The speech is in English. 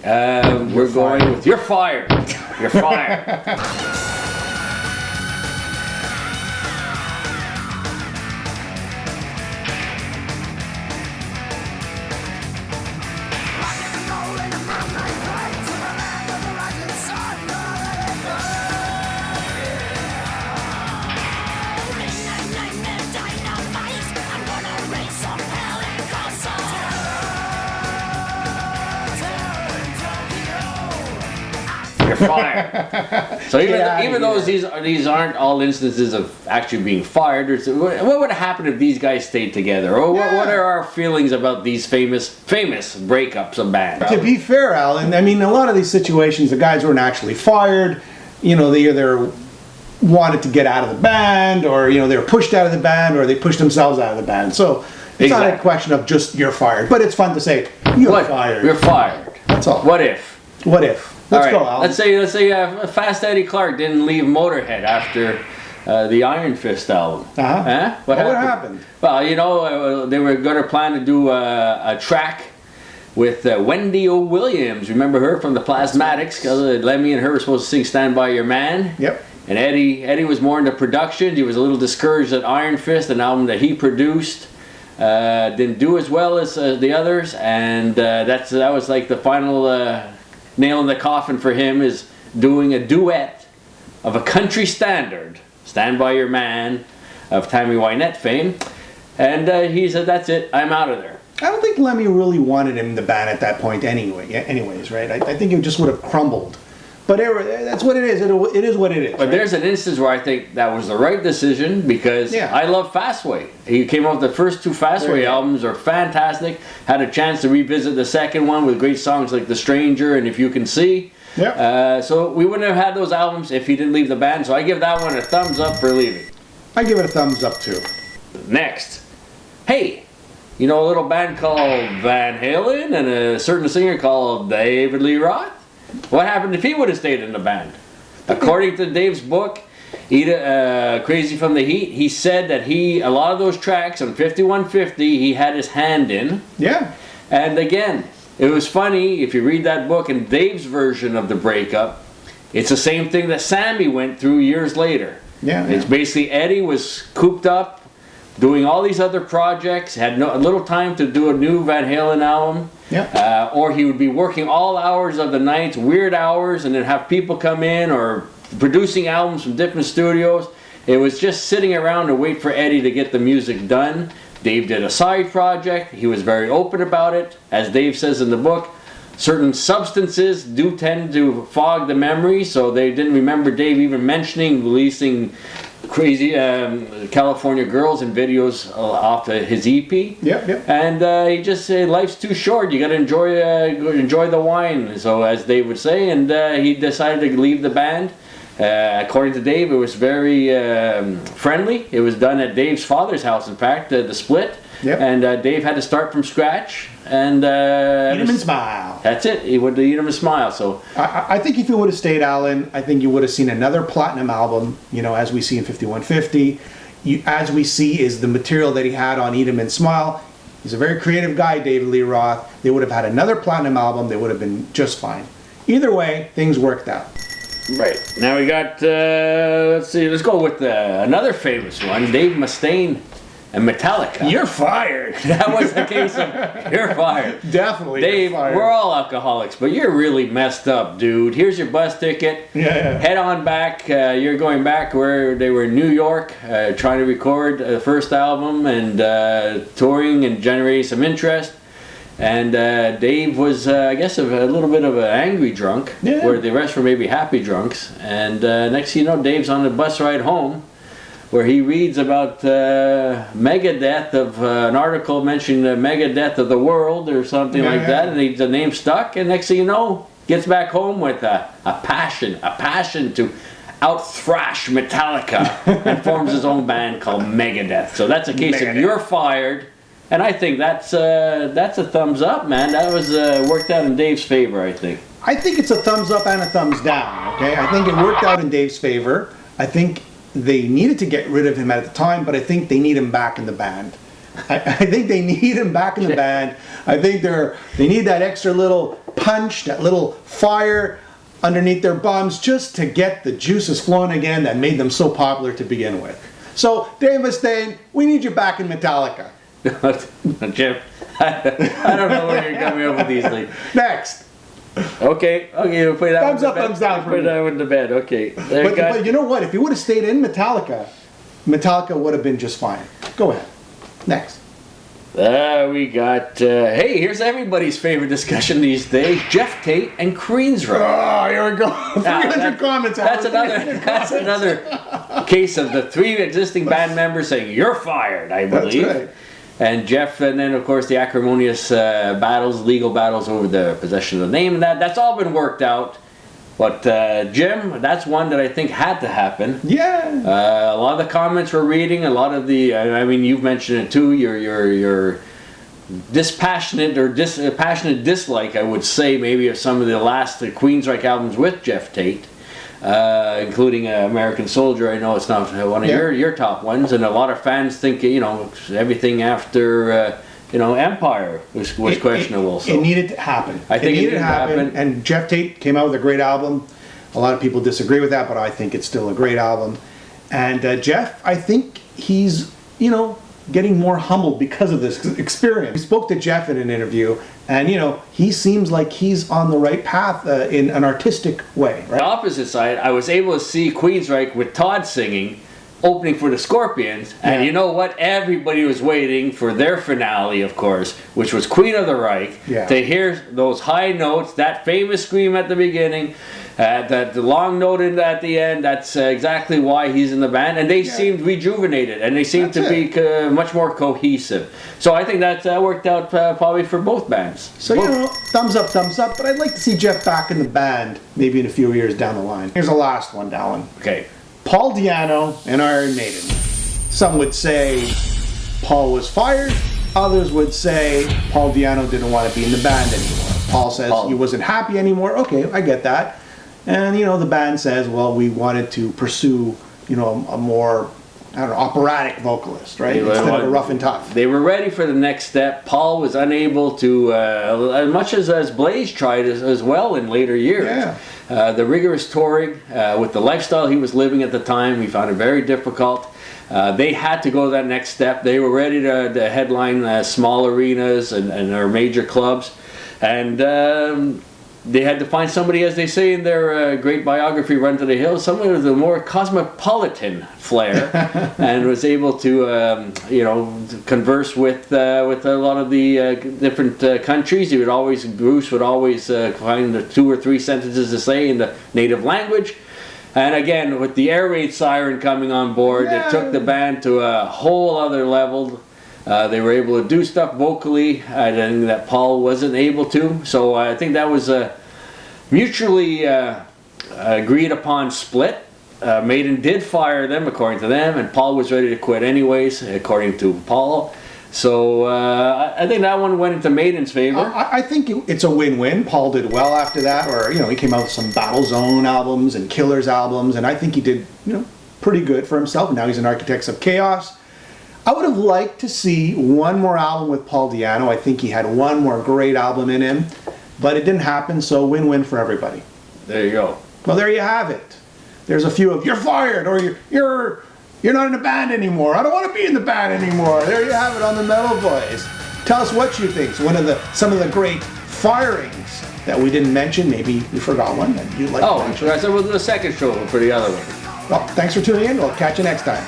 We're going with You're Fired. You're fired. Fire. So even though these aren't all instances of actually being fired, what would have happened if these guys stayed together? Or what are our feelings about these famous breakups of bands? To be fair, Alan, I mean, a lot of these situations, the guys weren't actually fired. You know, they either wanted to get out of the band, or you know, they were pushed out of the band, or they pushed themselves out of the band. So it's not a question of just you're fired, but it's fun to say you're fired. You're fired. That's all. What if? What if? Let's go, Alan. Let's say Fast Eddie Clark didn't leave Motorhead after the Iron Fist album. What happened? Well, you know, they were going to plan to do a track with Wendy O. Williams. Remember her from the Plasmatics? Lemmy and her were supposed to sing "Stand By Your Man." Yep. And Eddie was more into production. He was a little discouraged that Iron Fist, an album that he produced, didn't do as well as the others, and that was like the final nail in the coffin for him, is doing a duet of a country standard, "Stand By Your Man," of Tammy Wynette fame, and he said, "That's it, I'm out of there." I don't think Lemmy really wanted him in the band at that point anyways, right? I think it just would have crumbled. But that's what it is. It is what it is. But right? There's an instance where I think that was the right decision, because I love Fastway. He came out with the first two Fastway albums are fantastic. Had a chance to revisit the second one with great songs like "The Stranger" and "If You Can See." Yeah. So we wouldn't have had those albums if he didn't leave the band. So I give that one a thumbs up for leaving. I give it a thumbs up too. Next, hey, you know a little band called Van Halen and a certain singer called David Lee Roth? What happened if he would have stayed in the band? According to Dave's book, Crazy from the Heat, he said that a lot of those tracks on 5150, he had his hand in. Yeah. And again, it was funny, if you read that book and Dave's version of the breakup, it's the same thing that Sammy went through years later. Yeah. It's basically Eddie was cooped up, doing all these other projects, had little time to do a new Van Halen album. Yeah. Or he would be working all hours of the night, weird hours, and then have people come in, or producing albums from different studios. It was just sitting around to wait for Eddie to get the music done. Dave did a side project. He was very open about it. As Dave says in the book, certain substances do tend to fog the memory, so they didn't remember Dave even mentioning releasing Crazy California Girls and videos off his EP. Yep. And he just said, life's too short. You got to enjoy the wine. So as Dave would say, and he decided to leave the band. According to Dave, it was very friendly. It was done at Dave's father's house, in fact, the split. Yep. And Dave had to start from scratch. And eat him and smile. That's it. He would eat him and smile. So I think if you would have stayed, Alan, I think you would have seen another platinum album. You know, as we see in 5150, as we see is the material that he had on "Eat 'Em and Smile." He's a very creative guy, David Lee Roth. They would have had another platinum album. They would have been just fine. Either way, things worked out. Right. Now we got, let's go with another famous one, Dave Mustaine and Metallica. You're fired. That was the case of you're fired. Definitely. Dave, we're all alcoholics, but you're really messed up, dude. Here's your bus ticket. Yeah. Head on back. You're going back where they were in New York, trying to record the first album and touring and generating some interest. And Dave was, I guess, a little bit of an angry drunk, where the rest were maybe happy drunks. And next thing you know, Dave's on the bus ride home, where he reads about Megadeth, of an article mentioning the Megadeth of the world or something like that, and the name stuck. And next thing you know, gets back home with a passion to out-thrash Metallica, and forms his own band called Megadeth. So that's a case of you're fired. And I think that's a thumbs up, man. That was worked out in Dave's favor, I think. I think it's a thumbs up and a thumbs down, okay? I think it worked out in Dave's favor. I think they needed to get rid of him at the time, but I think they need him back in the band. I think they need him back in the band. I think they need that extra little punch, that little fire underneath their bums, just to get the juices flowing again that made them so popular to begin with. So, Dave Mustaine, we need you back in Metallica. Jim, I don't know where you're coming up with these things. Next. Okay, we'll put that Thumbs up, thumbs down for put me. that one to bed. Okay. But you know what? If he would have stayed in Metallica, Metallica would have been just fine. Go ahead. Next. We got, hey, here's everybody's favorite discussion these days, Jeff Tate and Queensrÿche. Oh, here we go. 300 comments. That's another case of the 3 existing band members saying, you're fired, I believe. That's right. And Jeff, and then of course the acrimonious legal battles over the possession of the name, and that's all been worked out. But Jim, that's one that I think had to happen. Yeah. A lot of the comments we're reading, a lot of the, I mean, you've mentioned it too. Your dispassionate or passionate dislike, I would say, maybe of some of the last Queensrÿche albums with Jeff Tate, including American Soldier. I know it's not one of your top ones, and a lot of fans think everything after. Empire was questionable. So. It needed to happen. I think it needed to happen. And Jeff Tate came out with a great album. A lot of people disagree with that, but I think it's still a great album. And Jeff, I think he's, getting more humble because of this experience. We spoke to Jeff in an interview, and, he seems like he's on the right path in an artistic way. Right? The opposite side, I was able to see Queensrÿche with Todd singing, opening for the Scorpions, and you know what? Everybody was waiting for their finale, of course, which was Queen of the Reich, to hear those high notes, that famous scream at the beginning, that long note at the end. That's exactly why he's in the band, and they seemed rejuvenated, and they seemed to be much more cohesive. So I think that worked out probably for both bands. So, thumbs up, but I'd like to see Jeff back in the band, maybe in a few years down the line. Here's the last one, Dallin. Okay. Paul Di'Anno and Iron Maiden. Some would say Paul was fired. Others would say Paul Di'Anno didn't want to be in the band anymore. Paul says he wasn't happy anymore. Okay, I get that. And, the band says, well, we wanted to pursue, a more, operatic vocalist, right? Instead of a rough and tough. They were ready for the next step. Paul was unable to, as much as Blaze tried as well in later years. Yeah. The rigorous touring, with the lifestyle he was living at the time, he found it very difficult. They had to go that next step. They were ready to headline small arenas and our major clubs. And they had to find somebody, as they say in their great biography, Run to the Hills, someone with a more cosmopolitan flair, and was able to, converse with a lot of the different countries. Bruce would always find the 2 or 3 sentences to say in the native language. And again, with the air raid siren coming on board, it took the band to a whole other level. They were able to do stuff vocally that Paul wasn't able to. So I think that was a mutually agreed upon split. Maiden did fire them, according to them, and Paul was ready to quit anyways, according to Paul. So I think that one went into Maiden's favor. I think it's a win-win. Paul did well after that, or he came out with some Battle Zone albums and Killers albums, and I think he did pretty good for himself. Now he's an Architects of Chaos. I would have liked to see one more album with Paul Di'Anno. I think he had one more great album in him, but it didn't happen, so win-win for everybody. There you go. Well, there you have it. There's a few of, you're fired, or you're not in the band anymore. I don't want to be in the band anymore. There you have it on the Metal Boys. Tell us what you think. Some of the great firings that we didn't mention. Maybe we forgot one that you'd like to mention. So we'll do a second show for the other one. Well, thanks for tuning in. We'll catch you next time.